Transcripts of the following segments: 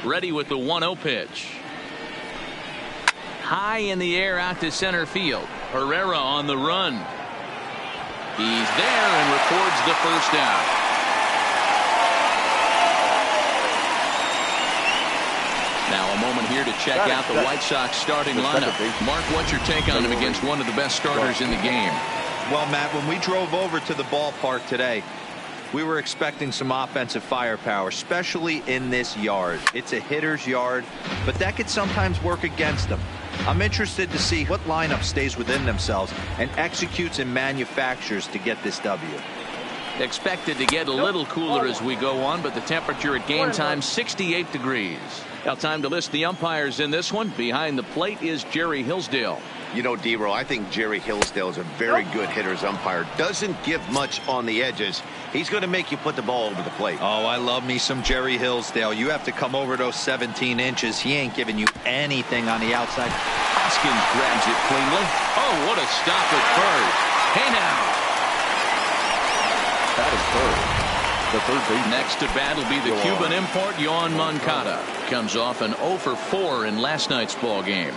Ready with the 1-0 pitch. High in the air out to center field. Herrera on the run. He's there and records the first out. Now a moment here to check out the White Sox starting lineup. Mark, what's your take on him against one of the best starters in the game? Well, Matt, when we drove over to the ballpark today, we were expecting some offensive firepower, especially in this yard. It's a hitter's yard, but that could sometimes work against them. I'm interested to see what lineup stays within themselves and executes and manufactures to get this W. Expected to get a little cooler as we go on, but the temperature at game time 68 degrees. Now time to list the umpires in this one. Behind the plate is Jerry Hillsdale. You know, D-Row, I think Jerry Hillsdale is a very good hitter's umpire. Doesn't give much on the edges. He's going to make you put the ball over the plate. Oh, I love me some Jerry Hillsdale. You have to come over those 17 inches. He ain't giving you anything on the outside. Hoskins grabs it cleanly. Oh, what a stop at first. Hey now. That is third. The third base. Next to bat will be the Cuban import, Yoan Moncada. Comes off an 0 for 4 in last night's ball game.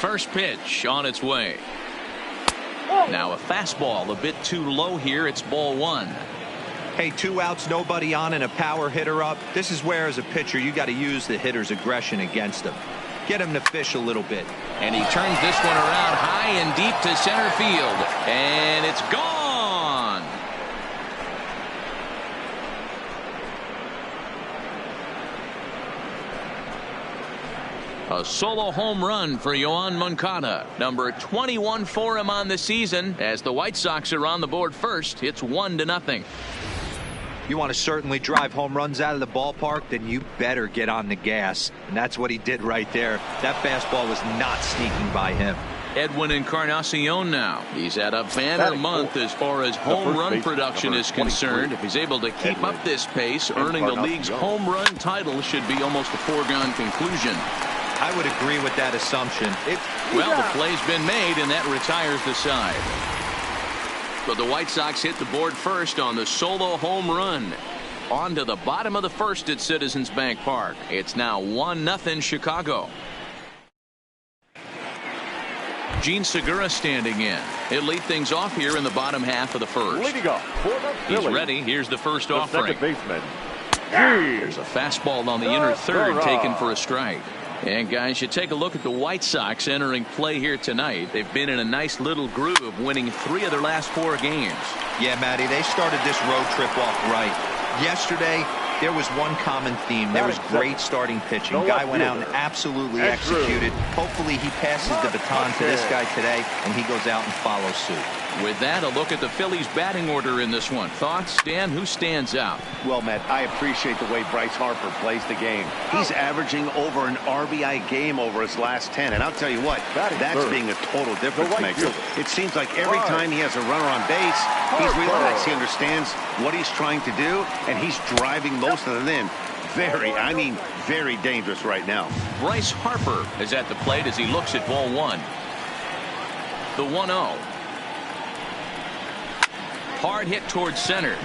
First pitch on its way. Now a fastball a bit too low here. It's ball 1. Hey, 2 outs, nobody on, and a power hitter up. This is where, as a pitcher, you got to use the hitter's aggression against him. Get him to fish a little bit. And he turns this one around high and deep to center field. And it's gone. A solo home run for Yoan Moncada. Number 21 for him on the season. As the White Sox are on the board first, it's 1-0. You want to certainly drive home runs out of the ballpark, then you better get on the gas. And that's what he did right there. That fastball was not sneaking by him. Edwin Encarnacion now. He's had a banner month as far as home run production is concerned. If he's able to keep up this pace, earning the league's home run title should be almost a foregone conclusion. I would agree with that assumption. Well, the play's been made, and that retires the side. But the White Sox hit the board first on the solo home run. On to the bottom of the first at Citizens Bank Park. It's now 1-0 Chicago. Gene Segura standing in. He'll lead things off here in the bottom half of the first. Leading off for the Phillies. He's ready. Here's the first offering. Second baseman. There's a fastball on the inner third taken for a strike. And guys, you take a look at the White Sox entering play here tonight. They've been in a nice little groove, winning 3 of their last 4 games. Yeah, Matty, they started this road trip off right. Yesterday, there was one common theme. There was great starting pitching. Guy went out and absolutely executed. Hopefully he passes the baton to this guy today, and he goes out and follows suit. With that, a look at the Phillies batting order in this one. Thoughts, Dan? Who stands out? Well, Matt, I appreciate the way Bryce Harper plays the game. He's averaging over an RBI game over his last 10. And I'll tell you what, that's being a total difference maker. It seems like every time he has a runner on base, he's relaxed. He understands what he's trying to do, and he's driving most of them in. Very dangerous right now. Bryce Harper is at the plate as he looks at ball 1. The 1-0. Hard hit towards center.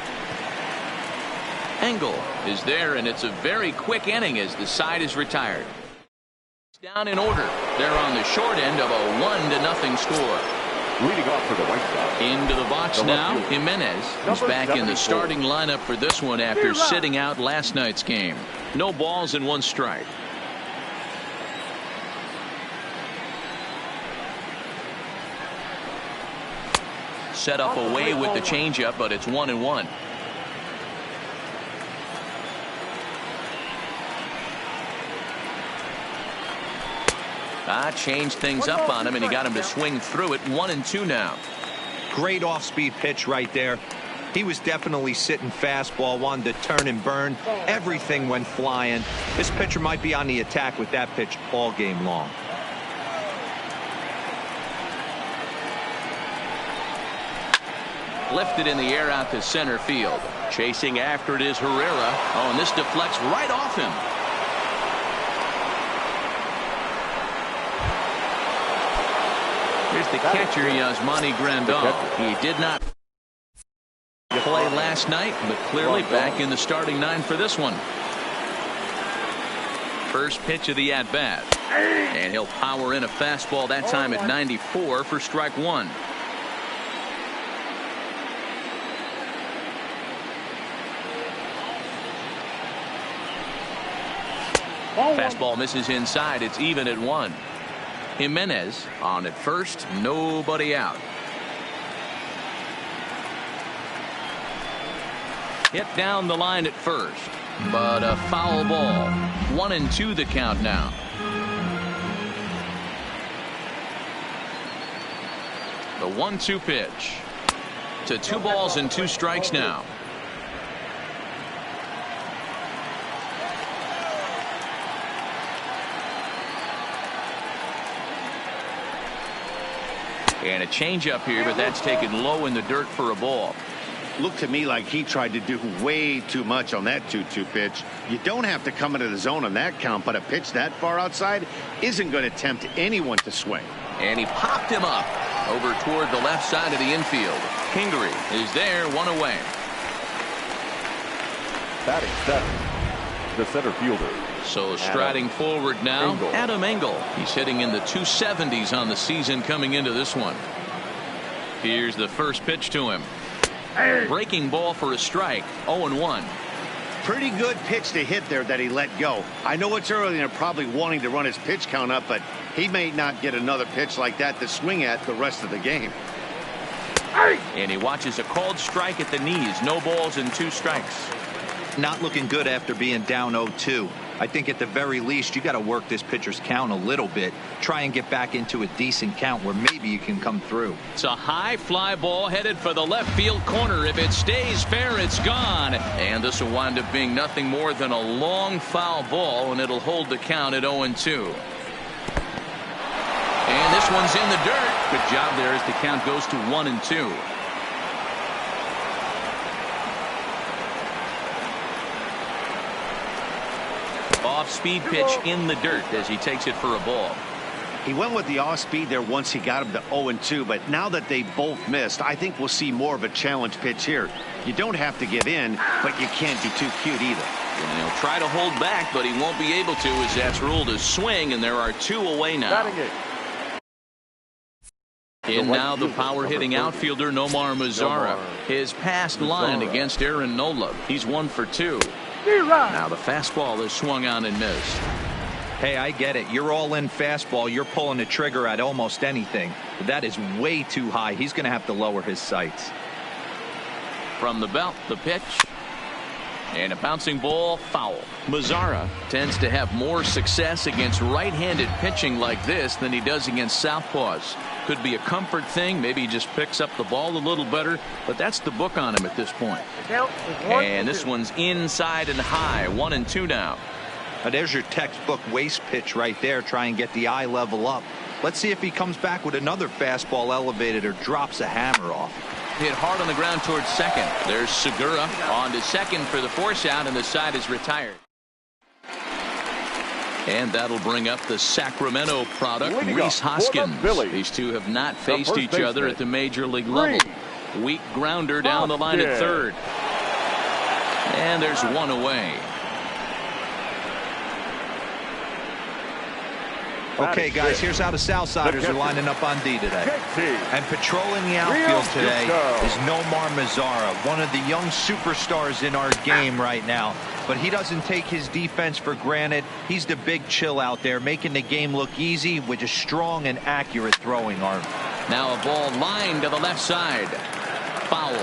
Engel is there, and it's a very quick inning as the side is retired. Down in order. They're on the short end of a 1-0 score. Leading off for the White Sox. Into the box now, Jimenez. He's back in the starting lineup for this one after sitting out last night's game. No balls and 1 strike. Set up away with the changeup, but it's 1-1. Changed things up on him, and he got him to swing through it. 1-2 now. Great off-speed pitch right there. He was definitely sitting fastball, wanted to turn and burn. Everything went flying. This pitcher might be on the attack with that pitch all game long. Lifted in the air out to center field. Chasing after it is Herrera. Oh, and this deflects right off him. Here's the catcher, Yasmani Grandal. He did not play last night, but clearly back in the starting 9 for this one. First pitch of the at-bat. And he'll power in a fastball that time at 94 for strike one. Fastball misses inside. It's even at 1. Jimenez on at first. Nobody out. Hit down the line at first, but a foul ball. 1-2 the count now. The 1-2 pitch to 2 balls and 2 strikes now. And a changeup here, but that's taken low in the dirt for a ball. Looked to me like he tried to do way too much on that 2-2 pitch. You don't have to come into the zone on that count, but a pitch that far outside isn't going to tempt anyone to swing. And he popped him up over toward the left side of the infield. Kingery is there, 1 away. Batting seventh, the center fielder. So striding forward now, Adam Engel. He's hitting in the 270s on the season coming into this one. Here's the first pitch to him. Breaking ball for a strike. 0-1. Pretty good pitch to hit there that he let go. I know it's early and they're probably wanting to run his pitch count up, but he may not get another pitch like that to swing at the rest of the game. And he watches a called strike at the knees. No balls and 2 strikes. Not looking good after being down 0-2. I think at the very least you got to work this pitcher's count a little bit. Try and get back into a decent count where maybe you can come through. It's a high fly ball headed for the left field corner. If it stays fair, it's gone. And this will wind up being nothing more than a long foul ball, and it'll hold the count at 0-2. And this one's in the dirt. Good job there as the count goes to 1-2. Off-speed pitch in the dirt as he takes it for a ball. He went with the off-speed there once he got him to 0-2, but now that they both missed, I think we'll see more of a challenge pitch here. You don't have to give in, but you can't be too cute either. And he'll try to hold back, but he won't be able to as that's ruled a swing, and there are 2 away now. And now the power-hitting outfielder Nomar Mazara. His past line against Aaron Nola. He's 1 for 2. Now the fastball is swung on and missed. Hey, I get it. You're all in fastball. You're pulling the trigger at almost anything. But that is way too high. He's going to have to lower his sights. From the belt, the pitch. And a bouncing ball, foul. Mazara tends to have more success against right-handed pitching like this than he does against southpaws. Could be a comfort thing. Maybe he just picks up the ball a little better, but that's the book on him at this point. And this one's inside and high. 1-2 now. Now there's your textbook waist pitch right there. Try and get the eye level up. Let's see if he comes back with another fastball elevated or drops a hammer off. Hit hard on the ground towards second. There's Segura on to second for the force out, and the side is retired. And that'll bring up the Sacramento product, Rhys Hoskins. These two have not faced each other at the major league level. Weak grounder down the line at third. And there's 1 away. Okay, guys, here's how the Southsiders are lining up on D today. And patrolling the outfield today is Nomar Mazara, one of the young superstars in our game right now. But he doesn't take his defense for granted. He's the big chill out there, making the game look easy with a strong and accurate throwing arm. Now a ball lined to the left side. Foul.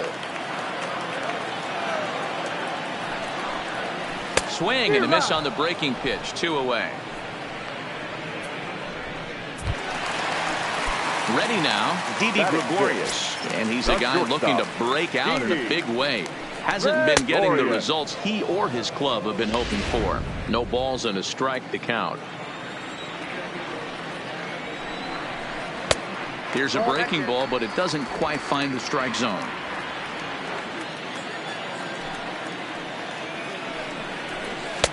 Swing and a miss on the breaking pitch. 2 away. Ready now, Didi Gregorius. And he's a guy looking to break out in a big way. Hasn't been getting the results he or his club have been hoping for. No balls and a strike to count. Here's a breaking ball, but it doesn't quite find the strike zone.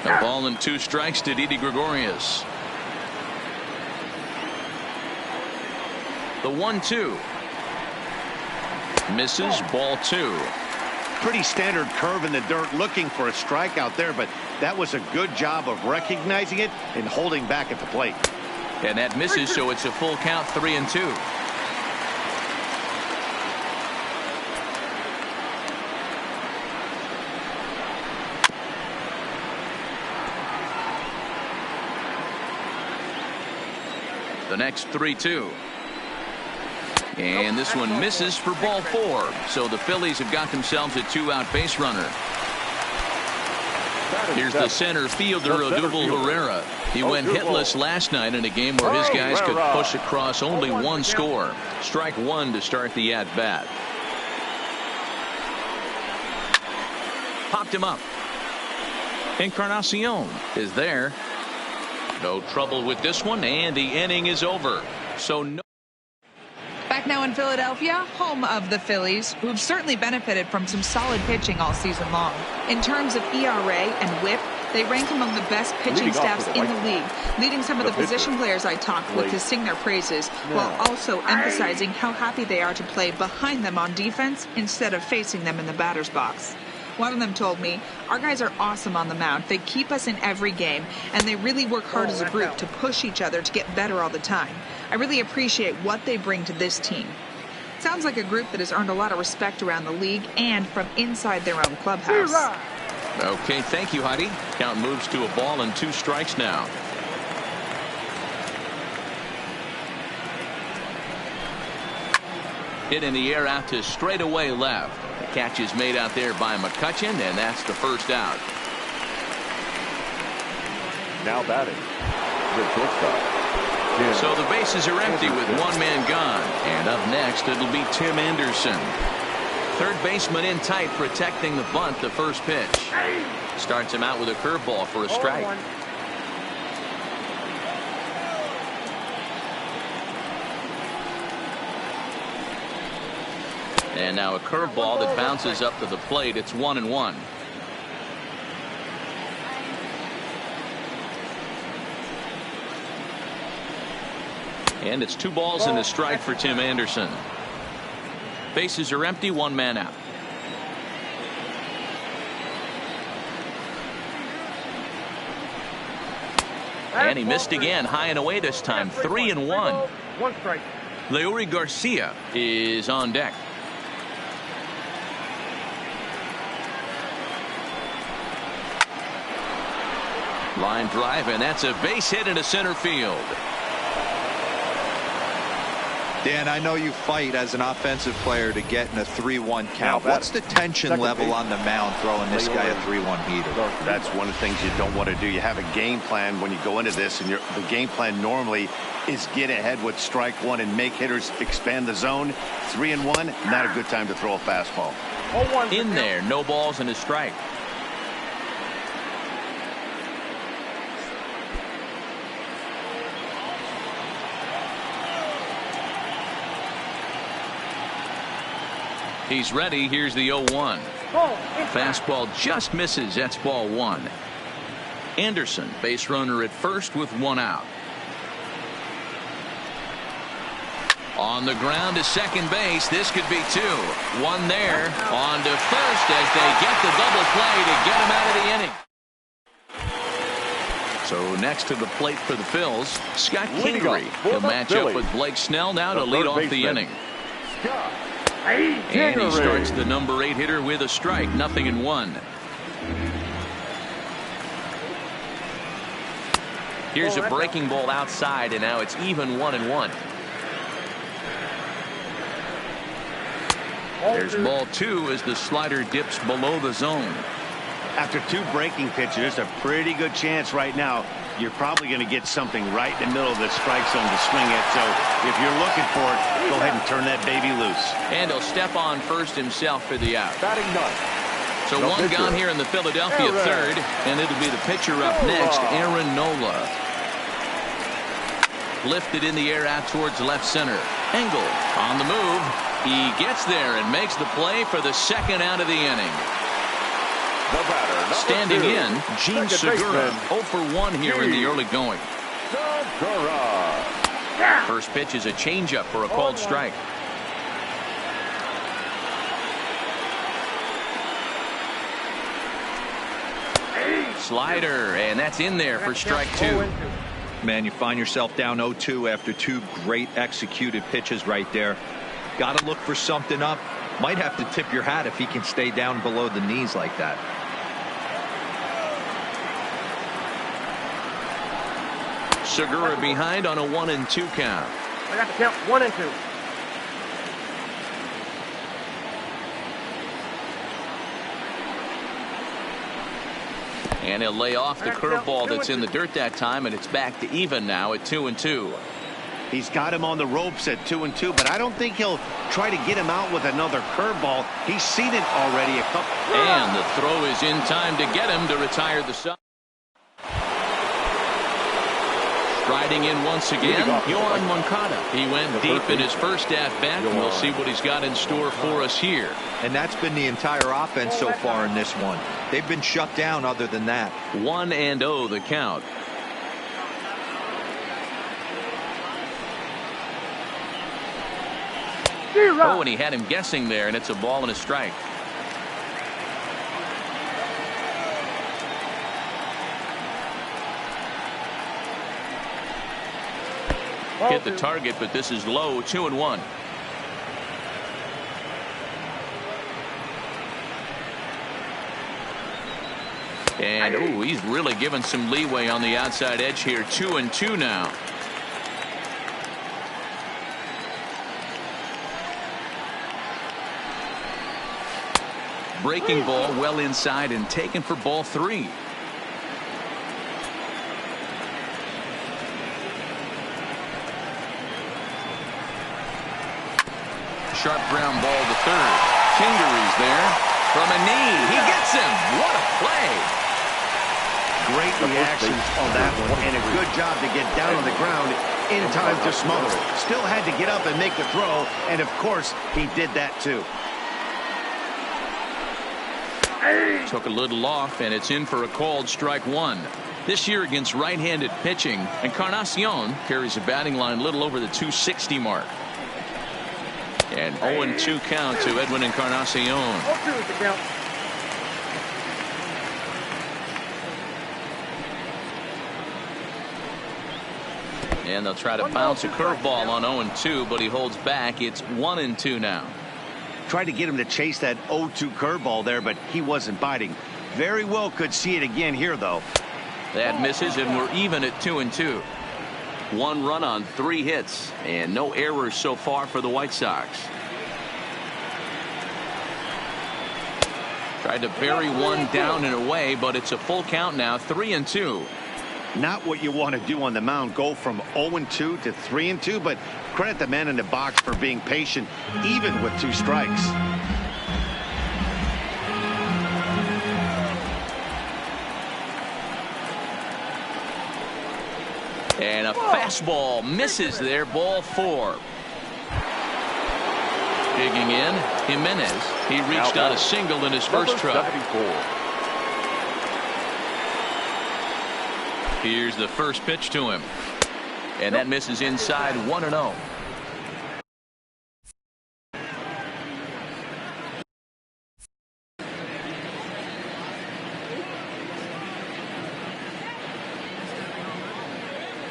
A ball and 2 strikes to Didi Gregorius. The 1-2. Misses, ball 2. Pretty standard curve in the dirt, looking for a strikeout there, but that was a good job of recognizing it and holding back at the plate. And that misses, so it's a full count, 3-2. The next 3-2. And this one misses for ball 4. So the Phillies have got themselves a 2-out base runner. Here's the center fielder, Odubel Herrera. He went hitless last night in a game where his guys could push across only one score. Strike one to start the at-bat. Popped him up. Encarnacion is there. No trouble with this one, and the inning is over. So no. Back now in Philadelphia, home of the Phillies, who've certainly benefited from some solid pitching all season long. In terms of ERA and whip, they rank among the best pitching staffs in the league, leading some of the position players I talked with to sing their praises, while also emphasizing how happy they are to play behind them on defense instead of facing them in the batter's box. One of them told me, our guys are awesome on the mound. They keep us in every game, and they really work hard as a group to push each other to get better all the time. I really appreciate what they bring to this team. Sounds like a group that has earned a lot of respect around the league and from inside their own clubhouse. Okay, thank you, Heidi. Count moves to a ball and 2 strikes now. Hit in the air out to straightaway left. The catch is made out there by McCutchen, and that's the first out. Now batting, the shortstop. So the bases are empty with one man gone. And up next, it'll be Tim Anderson. Third baseman in tight, protecting the bunt, the first pitch. Starts him out with a curveball for a strike. And now a curveball that bounces up to the plate. It's 1-1. And it's 2 balls and a strike for Tim Anderson. Bases are empty, one man out. And he missed again, high and away this time. 3-1. 1 strike. Leury Garcia is on deck. Line drive, and that's a base hit into center field. Dan, I know you fight as an offensive player to get in a 3-1 count. What's the tension level on the mound throwing this guy a 3-1 heater? That's one of the things you don't want to do. You have a game plan when you go into this, and the game plan normally is get ahead with strike one and make hitters expand the zone. 3-1, not a good time to throw a fastball. In there, no balls and a strike. He's ready. Here's the 0-1. Fastball just misses. That's ball 1. Anderson, base runner at first with 1 out. On the ground to second base. This could be 2. 1 there. On to first as they get the double play to get him out of the inning. So next to the plate for the Phils, Scott Kingery. He'll match up with Blake Snell now to lead off the inning. And he starts the number 8 hitter with a strike. 0-1. Here's a breaking ball outside, and now it's even 1-1. There's ball 2 as the slider dips below the zone. After 2 breaking pitches, there's a pretty good chance right now you're probably going to get something right in the middle of the strike zone to swing at. So if you're looking for it, go ahead and turn that baby loose. And he'll step on first himself for the out. Batting none. So no 1 gone here in the Philadelphia third, and it'll be the pitcher up next, Aaron Nola. Lifted in the air out towards left center. Engel on the move. He gets there and makes the play for the 2nd out of the inning. The batter, standing 2, in, Gene Segura, 0 for 1 here in the early going. Segura. First pitch is a changeup for a called strike. slider, and that's in there for strike two. Man, you find yourself down 0-2 after two great executed pitches right there. Got to look for something up. Might have to tip your hat if he can stay down below the knees like that. Segura behind on a 1-2 count. I got the count 1-2. And he'll lay off the curveball that's in the dirt that time, and it's back to even now at 2-2. He's got him on the ropes at 2-2, but I don't think he'll try to get him out with another curveball. He's seen it already a couple. And the throw is in time to get him to retire the side. Striding in once again, Yohan Moncada. He went deep in his first at-bat, and we'll see what he's got in store for us here. And that's been the entire offense so far in this one. They've been shut down other than that. 1-0 the count. Oh, and he had him guessing there, and it's a ball and a strike. Hit the target, but this is low. 2-1. And ooh, he's really given some leeway on the outside edge here. 2-2 now. Breaking ball well inside and taken for ball 3. Sharp ground ball to third. Kingery's there from a knee. He gets him. What a play. Great reactions on that one, and a good job to get down on the ground in time to smother it. Still had to get up and make the throw, and of course he did that too. Took a little off, and it's in for a called strike one. This year against right-handed pitching, Encarnacion carries a batting line a little over the 260 mark. And 0-2 count to Edwin Encarnacion. And they'll try to bounce a curveball on 0-2, but he holds back. It's 1-2 now. Tried to get him to chase that 0-2 curveball there, but he wasn't biting. Very well could see it again here, though. That misses, and we're even at 2-2. 1 run on 3 hits, and no errors so far for the White Sox. Tried to bury one down and away, but it's a full count now. 3-2. Not what you want to do on the mound, go from 0-2 to 3-2, but credit the man in the box for being patient, even with 2 strikes. And a fastball misses there, ball 4. Digging in, Jimenez. He reached on a single in his first try. Here's the first pitch to him. And that misses inside. 1-0.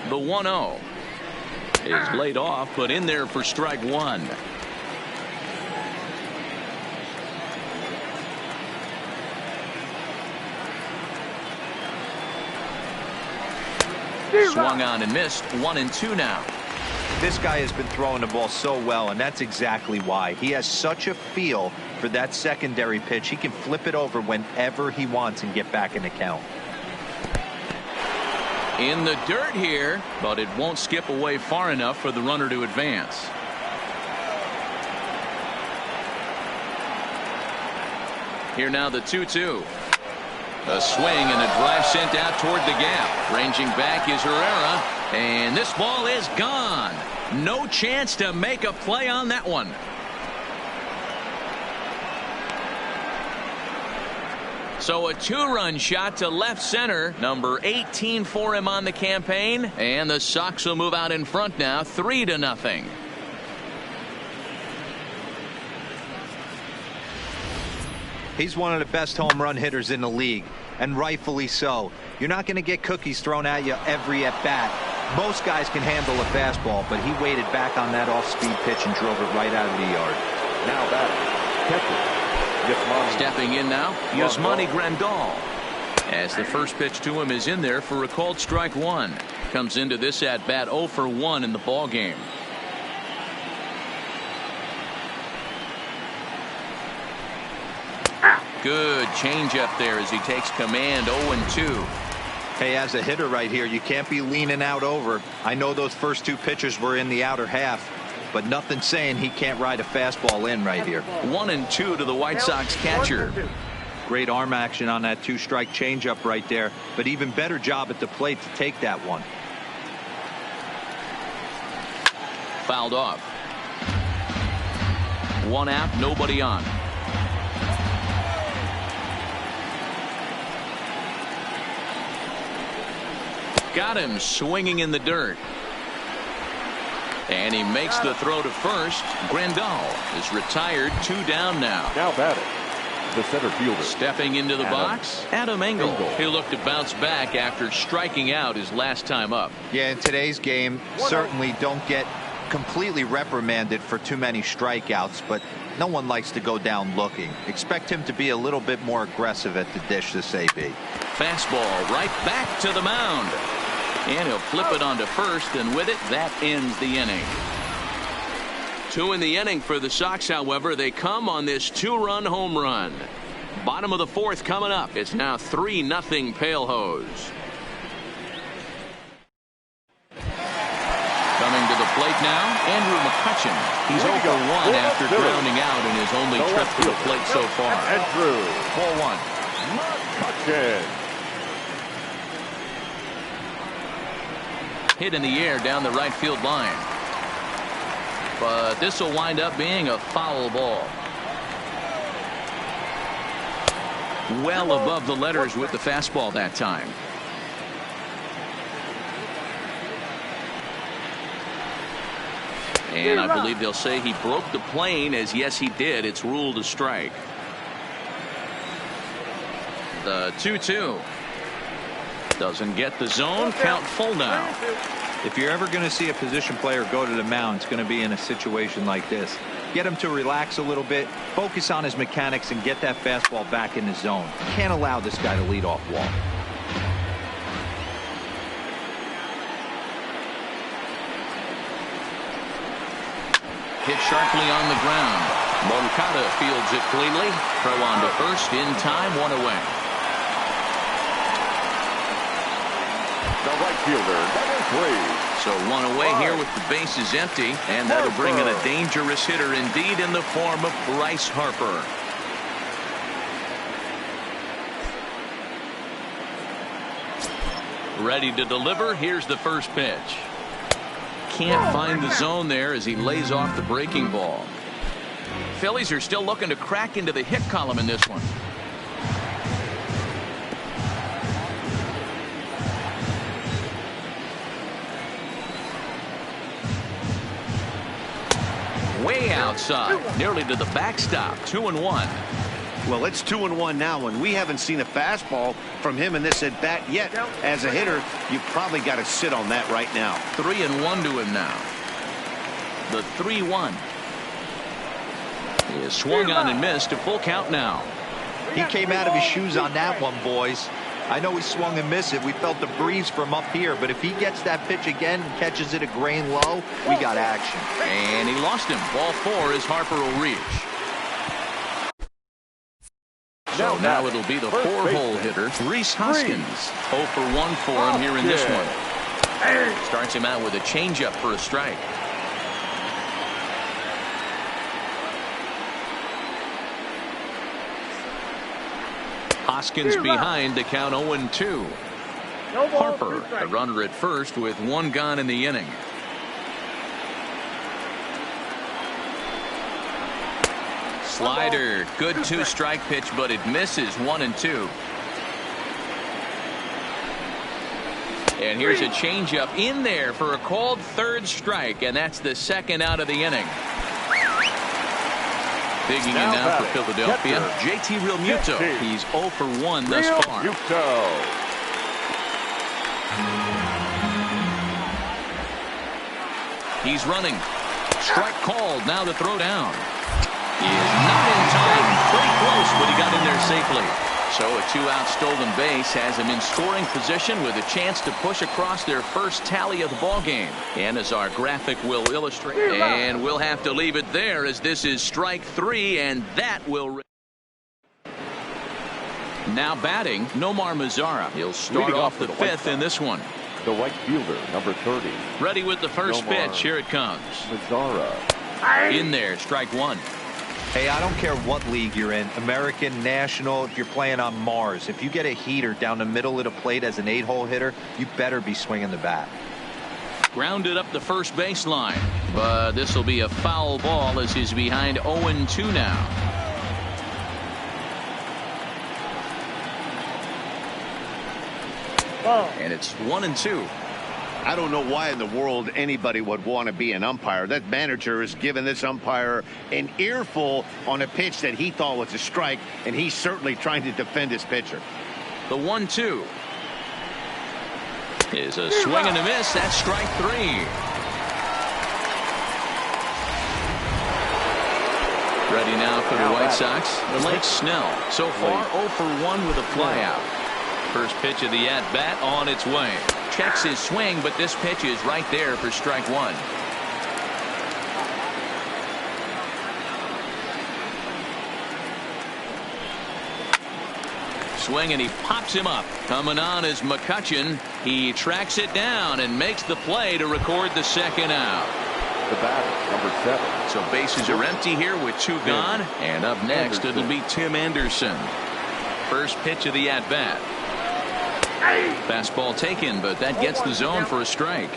The 1-0 is laid off, but in there for strike 1. Swung on and missed. 1-2 now. This guy has been throwing the ball so well, and that's exactly why. He has such a feel for that secondary pitch. He can flip it over whenever he wants and get back in the count. In the dirt here, but it won't skip away far enough for the runner to advance. Here now the 2-2. A swing and a drive sent out toward the gap. Ranging back is Herrera, and this ball is gone. No chance to make a play on that one. So a 2-run shot to left center, number 18 for him on the campaign, and the Sox will move out in front now, 3-0. He's one of the best home run hitters in the league. and rightfully so. You're not going to get cookies thrown at you every at-bat. Most guys can handle a fastball, but he waited back on that off-speed pitch and drove it right out of the yard. Now batting, catcher. Stepping in now, Yasmani Grandal. As the first pitch to him is in there for a called strike one. Comes into this at-bat 0 for 1 in the ball game. Good changeup there as he takes command. 0-2. Hey, as a hitter right here, you can't be leaning out over. I know those first two pitches were in the outer half, but nothing saying he can't ride a fastball in right here. 1-2 to the White Sox catcher. Great arm action on that two-strike changeup right there, but even better job at the plate to take that one. Fouled off. One out, nobody on. Got him swinging in the dirt. And he makes the throw to first. Grandal is retired, 2 down now. Now batting, the center fielder. Stepping into the box, Adam Engel. He'll look to bounce back after striking out his last time up. Yeah, in today's game, certainly don't get completely reprimanded for too many strikeouts, but no one likes to go down looking. Expect him to be a little bit more aggressive at the dish this AB. Fastball right back to the mound. And he'll flip it onto first, and with it, that ends the inning. 2 in the inning for the Sox, however. They come on this 2-run home run. Bottom of the 4th coming up. It's now 3-0 Pale Hose. Coming to the plate now, Andrew McCutchen. He's 0 for 1 after grounding out in his only trip to the plate so far. Andrew 4-1. McCutchen. Hit in the air down the right field line. But this will wind up being a foul ball. Well above the letters with the fastball that time. And I believe they'll say he broke the plane, as yes he did. It's ruled a strike. The 2-2. Doesn't get the zone. Count full now. If you're ever going to see a position player go to the mound, it's going to be in a situation like this. Get him to relax a little bit, focus on his mechanics, and get that fastball back in the zone. You can't allow this guy to lead off walk. Hit sharply on the ground. Moncada fields it cleanly. Throw on to first in time. 1 away. The right fielder, number 3. So 1 away here with the bases empty, and that'll bring in a dangerous hitter indeed in the form of Bryce Harper. Ready to deliver. Here's the first pitch. Can't find the zone there as he lays off the breaking ball. Phillies are still looking to crack into the hit column in this one. Way outside, nearly to the backstop. 2-1. Well, it's 2-1 now, and we haven't seen a fastball from him in this at bat yet. As a hitter, you probably got to sit on that right now. 3-1 to him now. The 3-1. He is swung on and missed. A full count now. He came out of his shoes on that one, boys. I know he swung and missed it. We felt the breeze from up here, but if he gets that pitch again and catches it a grain low, we got action. And he lost him. Ball 4 as Harper will reach. So now it'll be the 4-hole hitter, Rhys Hoskins. 0 for 1 for him here in this one. Starts him out with a changeup for a strike. Hoskins behind to count 0-2. Harper, a runner at first with 1 gone in the inning. Slider, good 2-strike pitch, but it misses. 1-2. And here's a changeup in there for a called 3rd strike, and that's the 2nd out of the inning. Digging in Now now for batting, Philadelphia, catcher, JT Realmuto. JT. He's 0 for 1 thus far. Realmuto. He's running. Strike called. Now the throw down. He is not in time. Pretty close, but he got in there safely. So a 2-out stolen base has him in scoring position with a chance to push across their first tally of the ball game. And as our graphic will illustrate, and we'll have to leave it there as this is strike 3, and that will. Now batting, Nomar Mazara. He'll start off the 5th in this one. The right fielder, number 30. Ready with the first Nomar pitch. Here it comes. Mazara. In there, strike 1. Hey, I don't care what league you're in, American, National, if you're playing on Mars. If you get a heater down the middle of the plate as an 8-hole hitter, you better be swinging the bat. Grounded up the first baseline, but this will be a foul ball as he's behind 0-2 now. And it's 1-2. I don't know why in the world anybody would want to be an umpire. That manager has given this umpire an earful on a pitch that he thought was a strike, and he's certainly trying to defend his pitcher. The 1-2 is a swing and a miss. That's strike 3. Ready now for the White Sox, Blake Snell. So far 0 for 1 with a flyout. First pitch of the at-bat on its way. Checks his swing, but this pitch is right there for strike 1. Swing, and he pops him up. Coming on is McCutchen. He tracks it down and makes the play to record the second out. The batter, number 7. So bases are empty here with 2 gone. And up next, it'll be Tim Anderson. First pitch of the at-bat. Fastball taken, but that gets the zone for a strike.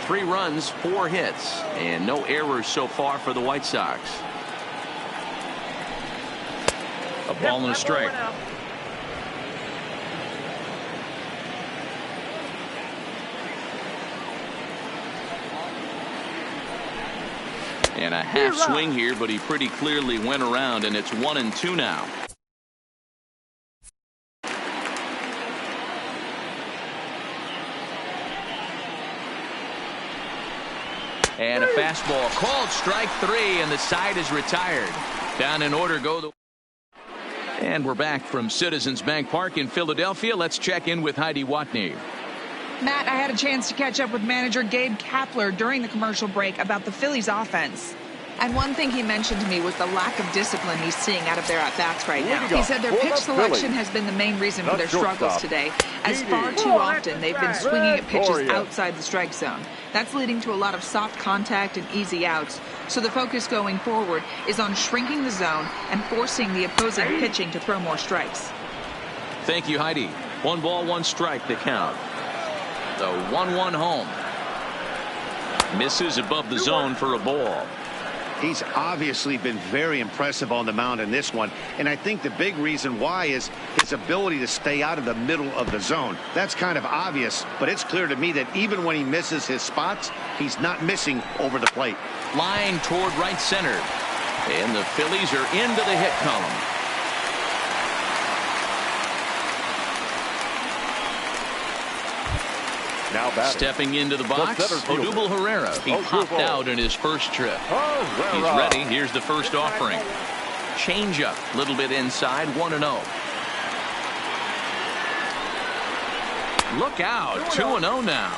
3 runs, 4 hits, and no errors so far for the White Sox. A ball and a strike. And a half swing here, but he pretty clearly went around, and it's 1-2 now. And a fastball called strike 3, and the side is retired. Down in order go the. And we're back from Citizens Bank Park in Philadelphia. Let's check in with Heidi Watney. Matt, I had a chance to catch up with manager Gabe Kapler during the commercial break about the Phillies offense. And one thing he mentioned to me was the lack of discipline he's seeing out of their at-bats right now. He said their pitch selection has been the main reason for their struggles today, as far too often they've been swinging at pitches outside the strike zone. That's leading to a lot of soft contact and easy outs. So the focus going forward is on shrinking the zone and forcing the opposing pitching to throw more strikes. Thank you, Heidi. 1 ball, 1 strike to count. The 1-1 home. Misses above the zone for a ball. He's obviously been very impressive on the mound in this one, and I think the big reason why is his ability to stay out of the middle of the zone. That's kind of obvious, but it's clear to me that even when he misses his spots, he's not missing over the plate. Line toward right center, and the Phillies are into the hit column. Now batting. Stepping into the box, Odubel Herrera. He popped out in his first trip. He's ready. Here's the first offering. Change up, a little bit inside, 1-0. Look out, 2-0 now.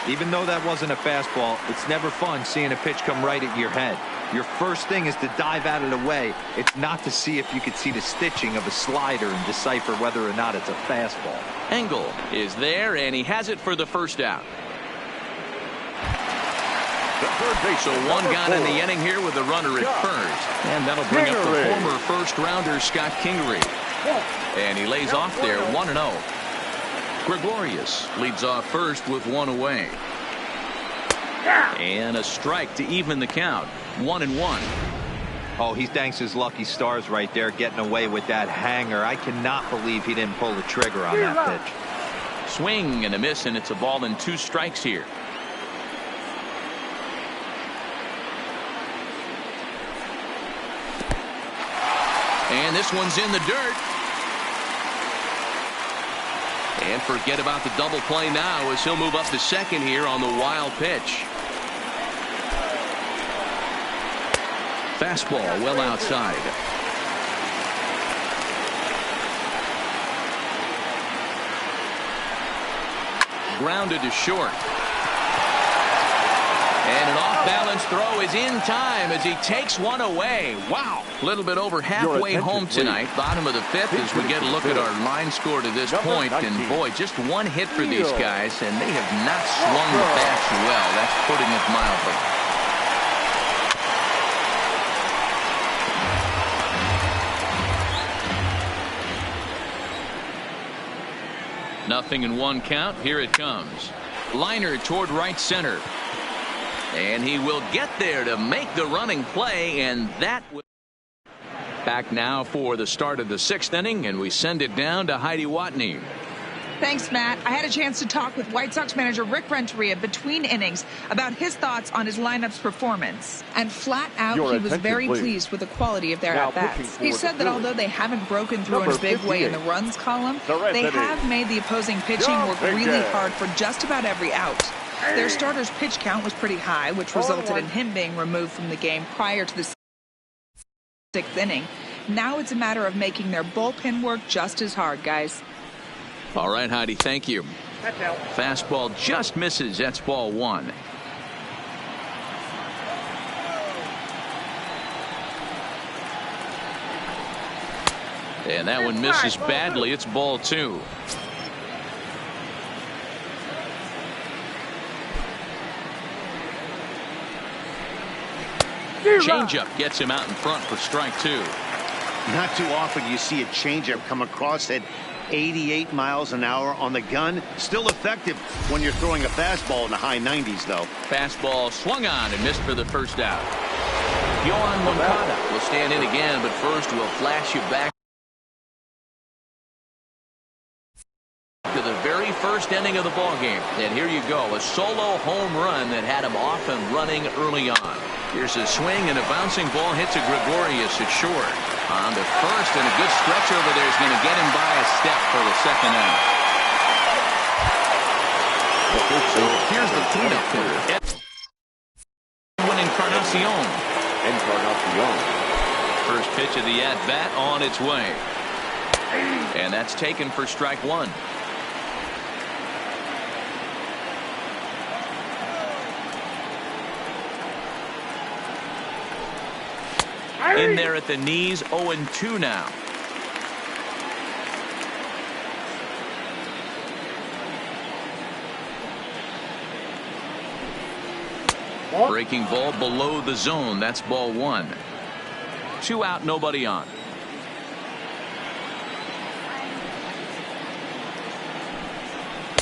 Even though that wasn't a fastball, it's never fun seeing a pitch come right at your head. Your first thing is to dive out of the way. It's not to see if you could see the stitching of a slider and decipher whether or not it's a fastball. Engel is there, and he has it for the first out. So 1 gone in the inning here with a runner at first. And that'll bring up the former first-rounder Scott Kingery. And he lays off there, 1-0. Gregorius leads off first with 1 away. And a strike to even the count. 1-1. Oh, he thanks his lucky stars right there, getting away with that hanger. I cannot believe he didn't pull the trigger on that pitch. Swing and a miss, and it's a ball and 2 strikes here. And this one's in the dirt. And forget about the double play now as he'll move up to second here on the wild pitch. Fastball well outside. Grounded to short. And an off-balance throw is in time as he takes one away. Wow. A little bit over halfway home tonight. Bottom of the fifth as we get a look at our line score to this point. And boy, just one hit for these guys, and they have not swung the bats well. That's putting it mildly. Nothing in one count. Here it comes. Liner toward right center. And he will get there to make the running play, and that will... Back now for the start of the sixth inning, and we send it down to Heidi Watney. Thanks, Matt. I had a chance to talk with White Sox manager Rick Renteria between innings about his thoughts on his lineup's performance. And flat out, he was very pleased with the quality of their at-bats. He said that although they haven't broken through in a big way in the runs column, they have made the opposing pitching work really hard for just about every out. Their starter's pitch count was pretty high, which resulted in him being removed from the game prior to the sixth inning. Now it's a matter of making their bullpen work just as hard, guys. All right, Heidi, thank you. Fastball just misses. That's ball one. And that one misses badly. It's ball two. Changeup gets him out in front for strike two. Not too often you see a changeup come across at 88 miles an hour on the gun. Still effective when you're throwing a fastball in the high 90s, though. Fastball swung on and missed for the first out. Yohan Moncada will stand in again, but first we'll flash you back to the very first inning of the ballgame. And here you go, a solo home run that had him off and running early on. Here's a swing, and a bouncing ball hits a Gregorius at short. On to first, and a good stretch over there is going to get him by a step for the second out. So here's the cleanup hitter. Encarnacion. First pitch of the at-bat on its way. And that's taken for strike one. In there at the knees, 0-2 now. Breaking ball below the zone. That's ball one. 2 out, nobody on.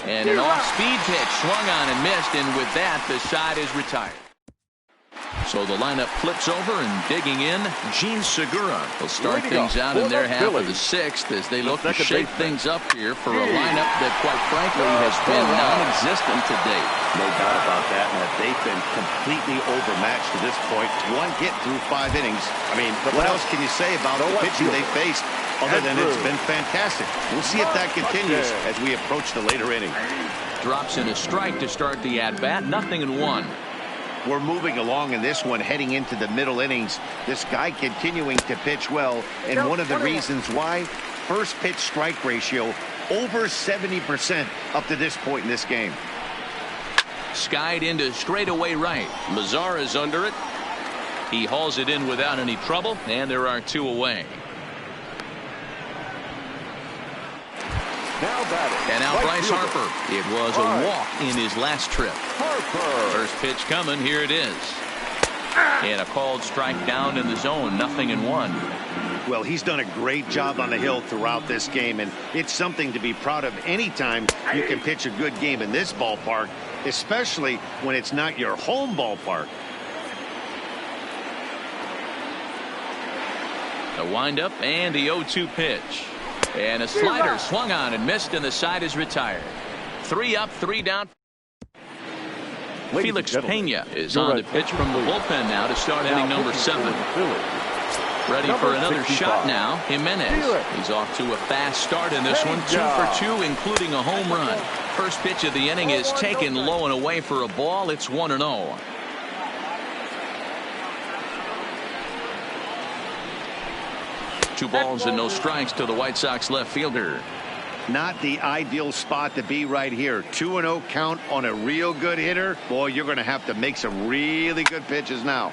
And an off-speed pitch swung on and missed, and with that, the side is retired. So the lineup flips over, and digging in, Gene Segura will start things out in their half of the sixth as they look to shake things up here for a lineup that, quite frankly, has been non-existent to date. No doubt about that, and that they've been completely overmatched to this point. One hit through 5 innings. I mean, what else can you say about the pitching they faced other than it's been fantastic? We'll see if that continues as we approach the later innings. Drops in a strike to start the at-bat. 0-1. We're moving along in this one, heading into the middle innings. This guy continuing to pitch well, and one of the reasons why, first pitch strike ratio over 70% up to this point in this game. Skied into straightaway right. Mazar is under it. He hauls it in without any trouble, and there are 2 away. And now Bryce Harper. It was a walk in his last trip. First pitch coming. Here it is. And a called strike down in the zone. 0-1. Well, he's done a great job on the hill throughout this game, and it's something to be proud of anytime you can pitch a good game in this ballpark, especially when it's not your home ballpark. The windup and the 0-2 pitch. And a slider swung on and missed, and the side is retired. 3 up, 3 down. Felix Pena is on the pitch from the bullpen now to start inning number 7. Ready for another 65. shot now. Jimenez. He's off to a fast start in this one. 2 for 2, including a home run. First pitch of the inning is taken low and away for a ball. It's 1-0. Two balls and no strikes to the White Sox left fielder. Not the ideal spot to be right here. 2-0 count on a real good hitter. Boy, you're going to have to make some really good pitches now.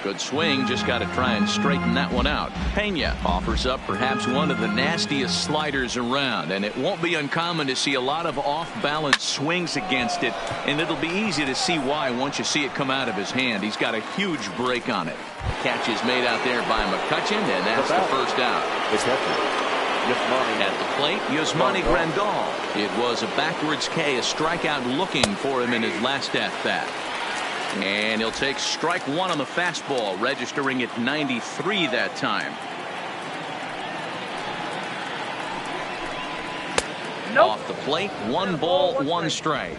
Good swing, just got to try and straighten that one out. Pena offers up perhaps one of the nastiest sliders around, and it won't be uncommon to see a lot of off-balance swings against it, and it'll be easy to see why once you see it come out of his hand. He's got a huge break on it. Catch is made out there by McCutchen, and that's the first out. At the plate, Yasmani Grandal. It was a backwards K, a strikeout looking for him in his last at-bat. And he'll take strike one on the fastball, registering at 93 that time. Off the plate, 1 ball, 1 strike.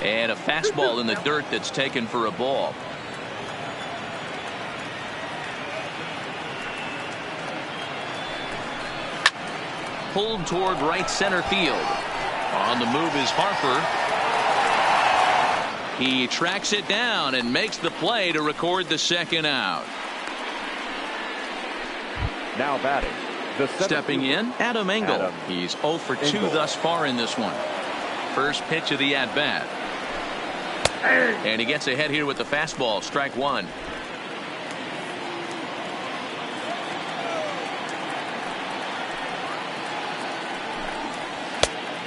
And a fastball in the dirt that's taken for a ball. Pulled toward right center field. On the move is Harper. He tracks it down and makes the play to record the second out. Now batting. Stepping in, Adam Engel. He's 0 for 2 thus far in this one. First pitch of the at-bat. And he gets ahead here with the fastball. Strike one.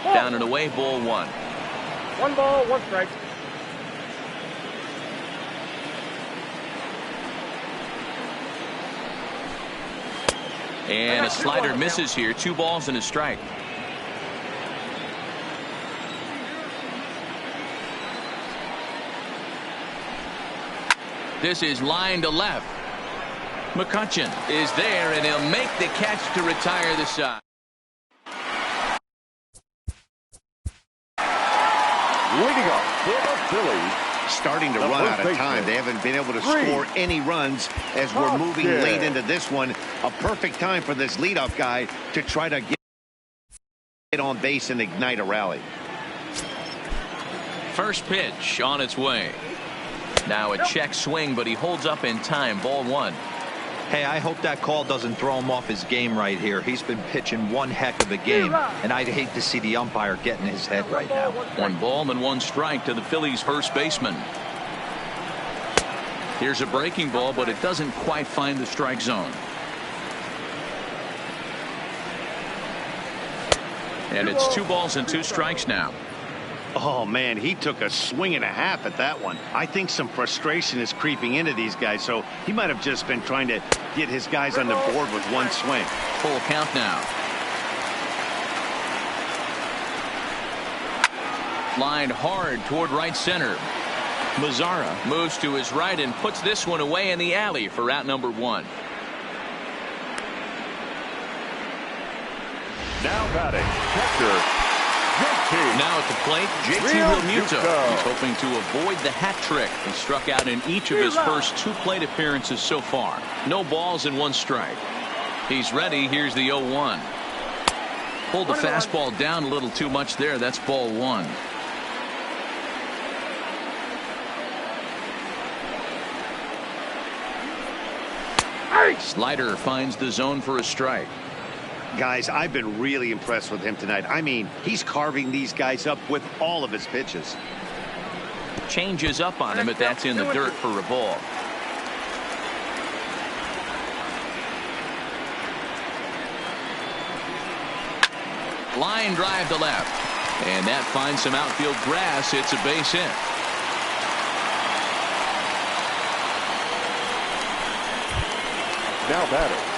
Down and away, ball 1. 1 ball, 1 strike. And a slider misses here. 2 balls and a strike. This is line to left. McCutchen is there, and he'll make the catch to retire the side. Leading off for the Phillies. Starting to run out of time. They haven't been able to score any runs as we're moving late into this one. A perfect time for this leadoff guy to try to get on base and ignite a rally. First pitch on its way. Now a check swing, but he holds up in time. Ball 1. Hey, I hope that call doesn't throw him off his game right here. He's been pitching one heck of a game, and I'd hate to see the umpire get in his head right now. 1 ball and 1 strike to the Phillies' first baseman. Here's a breaking ball, but it doesn't quite find the strike zone. And it's 2 balls and 2 strikes now. Oh, man, he took a swing and a half at that one. I think some frustration is creeping into these guys, so he might have just been trying to get his guys on the board with 1 swing. Full count now. Lined hard toward right center. Mazzara moves to his right and puts this one away in the alley for out number 1. Now batting. Catcher. Now at the plate, JT Realmuto. He's hoping to avoid the hat trick. He struck out in each of his first 2 plate appearances so far. No balls and 1 strike. He's ready. Here's the 0-1. Pulled the fastball down a little too much there. That's ball 1. Slider finds the zone for a strike. Guys, I've been really impressed with him tonight. I mean, he's carving these guys up with all of his pitches. Changes up on him, but that's in the dirt for a ball. Line drive to left. And that finds some outfield grass. It's a base hit. Now batting.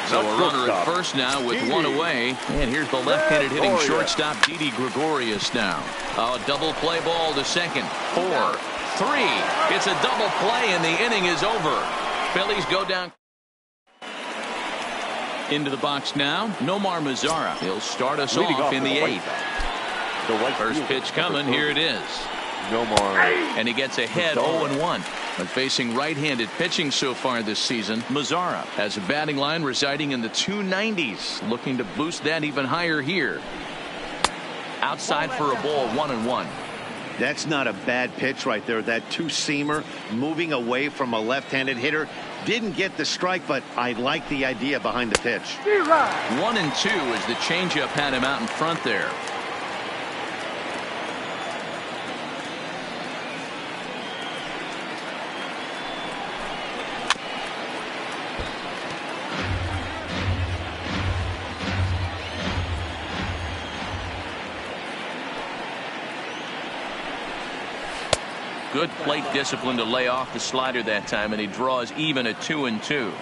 So a runner at first now with 1 away. And here's the left-handed hitting shortstop Didi Gregorius now. A double play ball to second. 4, 3. It's a double play, and the inning is over. Phillies go down. Into the box now, Nomar Mazara. He'll start us off in the 8th. First pitch coming. Here it is. Nomar. And he gets ahead 0-1. But facing right-handed pitching so far this season, Mazara has a batting line residing in the 290s. Looking to boost that even higher here. Outside for a ball, 1-1. That's not a bad pitch right there. That two-seamer moving away from a left-handed hitter. Didn't get the strike, but I like the idea behind the pitch. 1-2 as the changeup had him out in front there. Good plate discipline to lay off the slider that time, and he draws even at 2-2.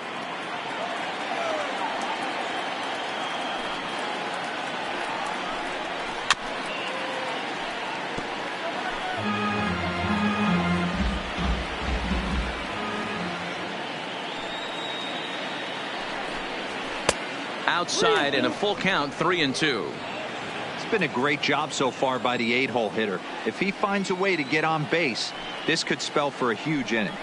Outside and a full count, 3-2. Been a great job so far by the 8-hole hitter. If he finds a way to get on base, this could spell for a huge inning.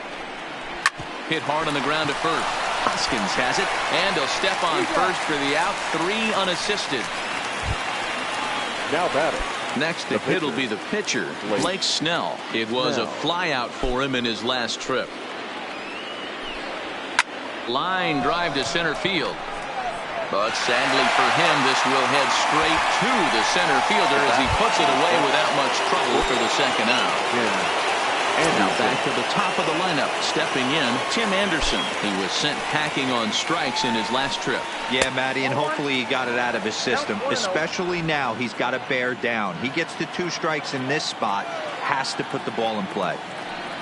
Hit hard on the ground to first. Hoskins has it, and he'll step on first for the out. 3 unassisted. Now batting. Next to hit will be the pitcher, Blake Snell. It was a flyout for him in his last trip. Line drive to center field. But sadly for him, this will head straight to the center fielder as he puts it away without much trouble for the second out. And now back to the top of the lineup. Stepping in, Tim Anderson. He was sent packing on strikes in his last trip. Yeah, Matty, and hopefully he got it out of his system. Especially now, he's got to bear down. He gets the 2 strikes in this spot, has to put the ball in play.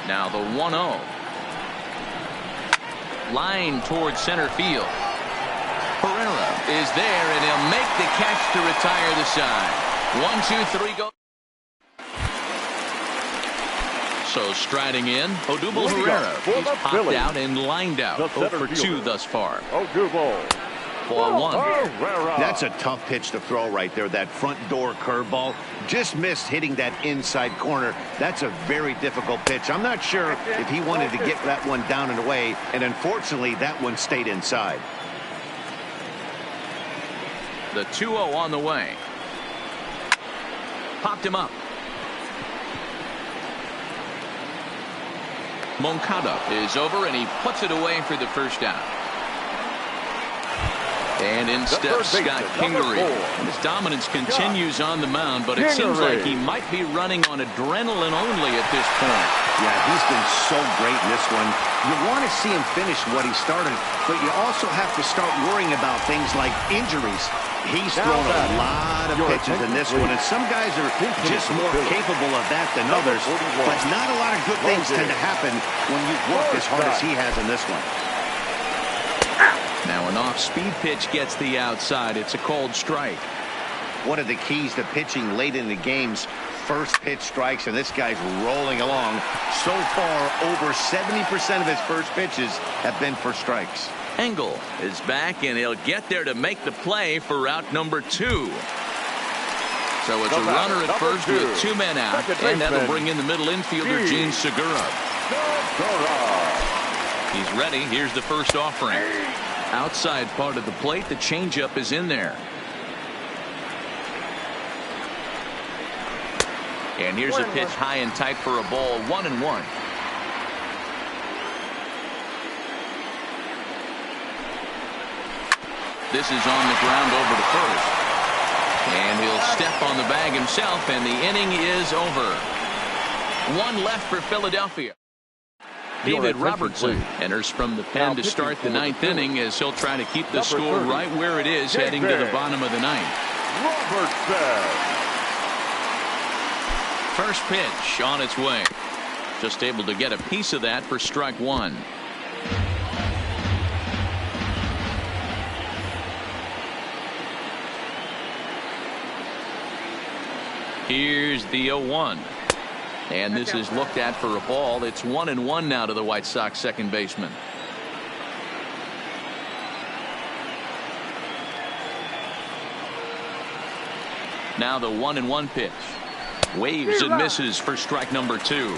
Now the 1-0. Line towards center field. Herrera is there, and he'll make the catch to retire the side. 1, 2, 3, go. So striding in, Odubel Herrera. He's popped out and lined out. 0 for 2 thus far. Odubel. Ball 1. That's a tough pitch to throw right there. That front door curveball just missed hitting that inside corner. That's a very difficult pitch. I'm not sure if he wanted to get that one down and away, and unfortunately that one stayed inside. The 2-0 on the way. Popped him up. Moncada is over, and he puts it away for the first out. And in steps Scott Kingery. His dominance continues on the mound, but it seems like he might be running on adrenaline only at this point. Yeah, he's been so great in this one. You want to see him finish what he started, but you also have to start worrying about things like injuries. He's thrown a lot of pitches in this one, and some guys are just more capable of that than others, but not a lot of good things tend to happen when you work as hard as he has in this one. Now an off-speed pitch gets the outside. It's a cold strike. One of the keys to pitching late in the game's first pitch strikes, and this guy's rolling along. So far, over 70% of his first pitches have been for strikes. Engel is back, and he'll get there to make the play for route number 2. So it's a runner at first with 2 men out, and that'll bring in the middle infielder, Gene Segura. He's ready. Here's the first offering. Outside part of the plate, the changeup is in there. And here's a pitch high and tight for a ball, 1-1. This is on the ground over to first. And he'll step on the bag himself, and the inning is over. 1 left for Philadelphia. David Robertson enters from the pen to start the 9th inning as he'll try to keep the score right where it is heading to the bottom of the 9th. Robertson. First pitch on its way. Just able to get a piece of that for strike 1. Here's the 0-1. And this is looked at for a ball. It's 1-1 now to the White Sox second baseman. Now the 1-1 pitch. Waves and misses for strike number 2.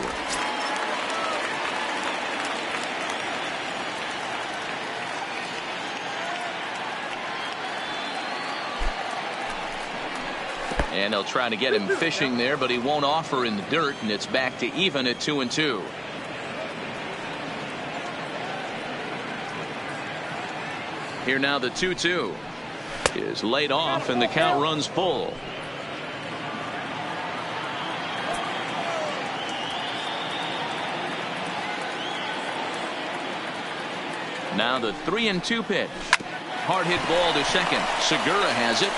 And they'll try to get him fishing there, but he won't offer in the dirt, and it's back to even at 2-2. Here now the 2-2 is laid off, and the count runs full. Now the 3-2 pitch. Hard hit ball to second. Segura has it.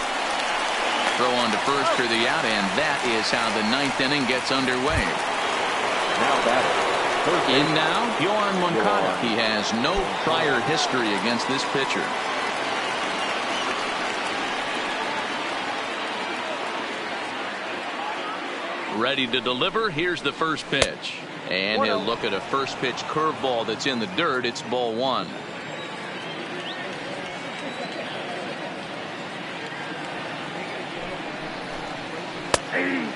Throw on to first for the out, and that is how the 9th inning gets underway. Now batting. In now, Yohan Moncada. He has no prior history against this pitcher. Ready to deliver. Here's the first pitch. And he'll look at a first pitch curveball that's in the dirt. It's ball 1.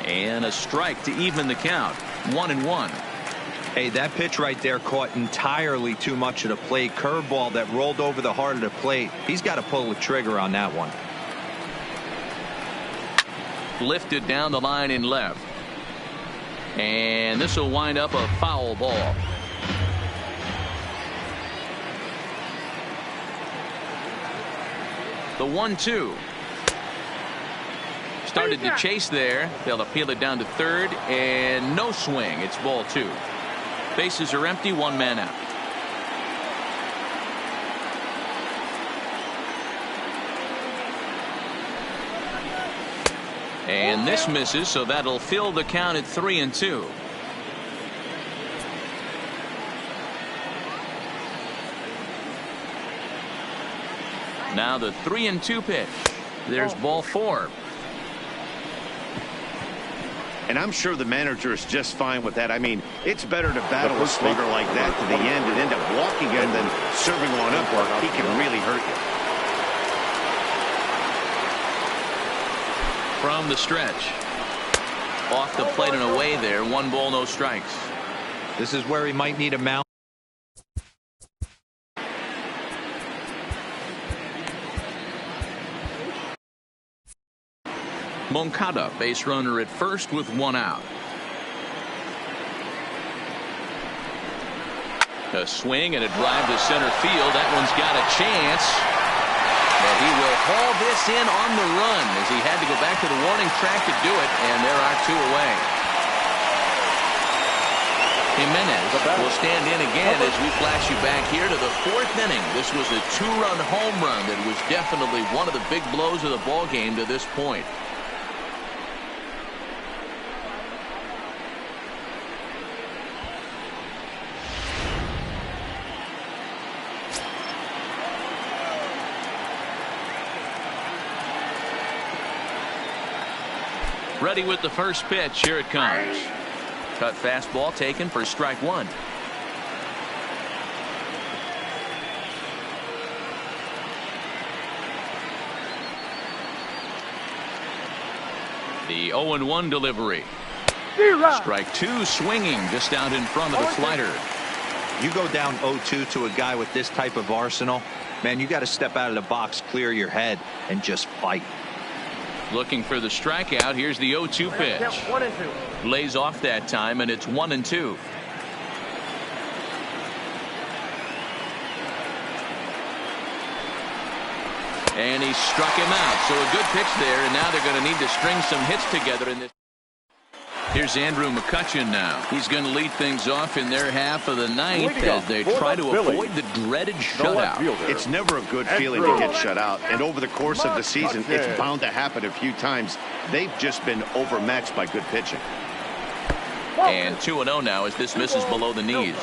And a strike to even the count. 1-1. Hey, that pitch right there caught entirely too much of the plate. Curveball that rolled over the heart of the plate. He's got to pull the trigger on that one. Lifted down the line in left. And this will wind up a foul ball. The 1-2. Started to chase there. They'll appeal it down to third, and no swing. It's ball 2. Bases are empty, 1 man out. And this misses, so that'll fill the count at 3-2. Now the 3-2 pitch. There's ball 4. And I'm sure the manager is just fine with that. I mean, it's better to battle a slugger like that to the end and end up walking in than serving one up where he can really hurt you. From the stretch. Off the plate and away there. 1 ball, no strikes. This is where he might need a mount. Moncada, base runner at first with 1 out. A swing and a drive to center field. That one's got a chance. But he will haul this in on the run as he had to go back to the warning track to do it, and there are 2 away. Jimenez will stand in again as we flash you back here to the 4th inning. This was a 2-run home run that was definitely one of the big blows of the ball game to this point. Ready with the first pitch. Here it comes. Cut fastball taken for strike 1. The 0-1 delivery. Strike 2 swinging just out in front of the slider. You go down 0-2 to a guy with this type of arsenal, man, you got to step out of the box, clear your head, and just fight. Looking for the strikeout. Here's the 0-2 pitch. Lays off that time, and it's 1-2. And he struck him out. So a good pitch there, and now they're going to need to string some hits together in this. Here's Andrew McCutchen now. He's going to lead things off in their half of the 9th as they try to avoid the dreaded shutout. It's never a good feeling to get shut out, and over the course of the season, it's bound to happen a few times. They've just been overmatched by good pitching. And 2-0 now as this misses below the knees.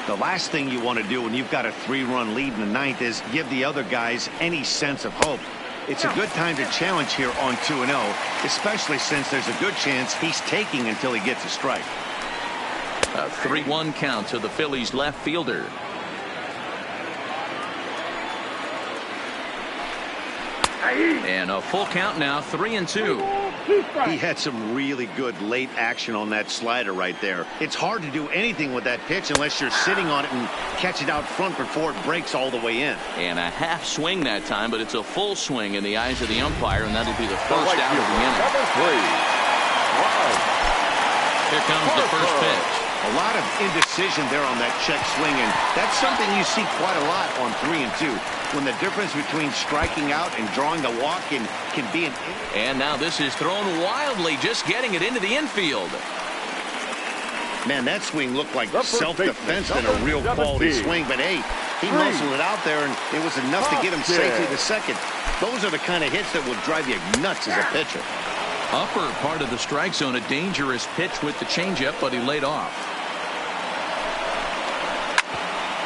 The last thing you want to do when you've got a 3-run lead in the 9th is give the other guys any sense of hope. It's a good time to challenge here on 2-0, especially since there's a good chance he's taking until he gets a strike. A 3-1 count to the Phillies left fielder. And a full count now, 3-2. He had some really good late action on that slider right there. It's hard to do anything with that pitch unless you're sitting on it and catch it out front before it breaks all the way in. And a half swing that time, but it's a full swing in the eyes of the umpire, and that'll be the first out of the inning. Here comes the first pitch. A lot of indecision there on that check swing, and that's something you see quite a lot on 3-2. When the difference between striking out and drawing the walk can be an... And now this is thrown wildly, just getting it into the infield. Man, that swing looked like self-defense and a real quality swing, but hey, he muscled it out there, and it was enough to get him safely to second. Those are the kind of hits that will drive you nuts as a pitcher. Upper part of the strike zone, a dangerous pitch with the changeup, but he laid off.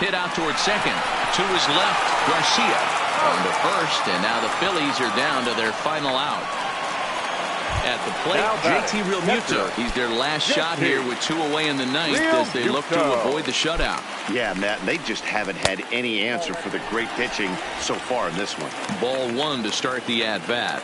Hit out towards second. To his left, Garcia on to first, and now the Phillies are down to their final out. At the plate, JT Realmuto. He's their last shot here with 2 away in the ninth as they look to avoid the shutout. Yeah, Matt, they just haven't had any answer for the great pitching so far in this one. Ball 1 to start the at-bat.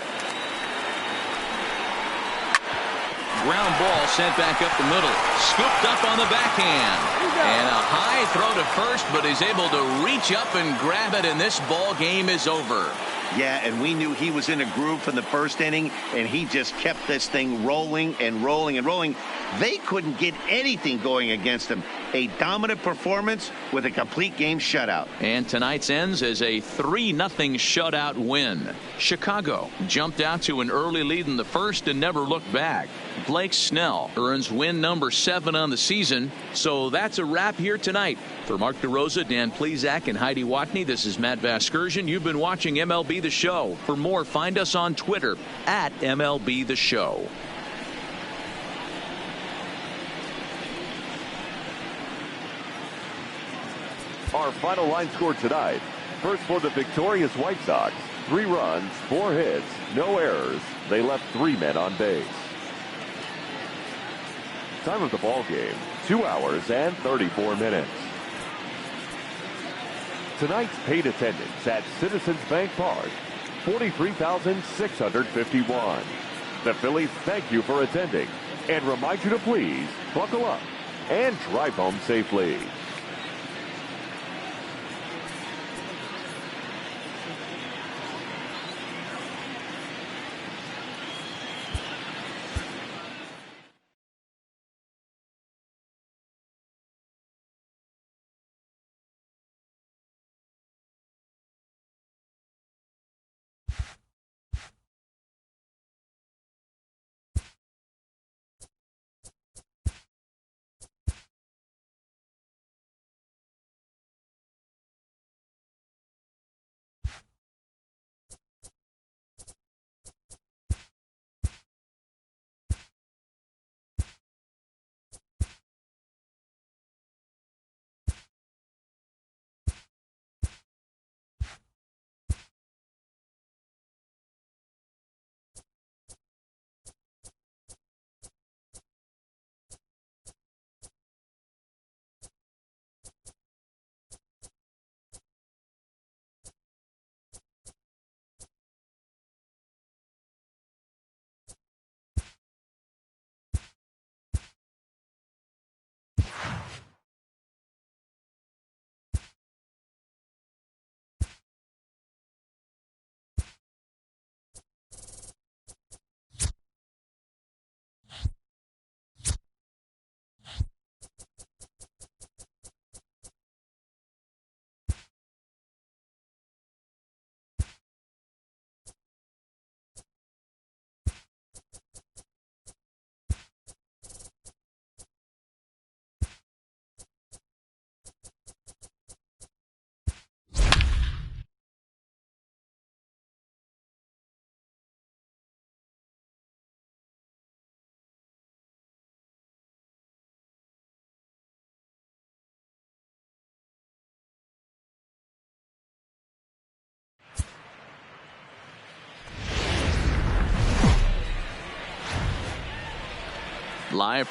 Ground ball sent back up the middle. Scooped up on the backhand. And a high throw to first, but he's able to reach up and grab it, and this ball game is over. Yeah, and we knew he was in a groove from the first inning, and he just kept this thing rolling and rolling and rolling. They couldn't get anything going against him. A dominant performance with a complete game shutout. And tonight's ends as a 3-0 shutout win. Chicago jumped out to an early lead in the first and never looked back. Blake Snell earns win number 7 on the season. So that's a wrap here tonight. For Mark DeRosa, Dan Plesac, and Heidi Watney, this is Matt Vasgersian. You've been watching MLB The Show. For more, find us on Twitter at MLB The Show. Our final line score tonight. First for the victorious White Sox. 3 runs, 4 hits, no errors. They left 3 men on base. Time of the ball game, 2 hours and 34 minutes. Tonight's paid attendance at Citizens Bank Park, 43,651. The Phillies thank you for attending and remind you to please buckle up and drive home safely. Live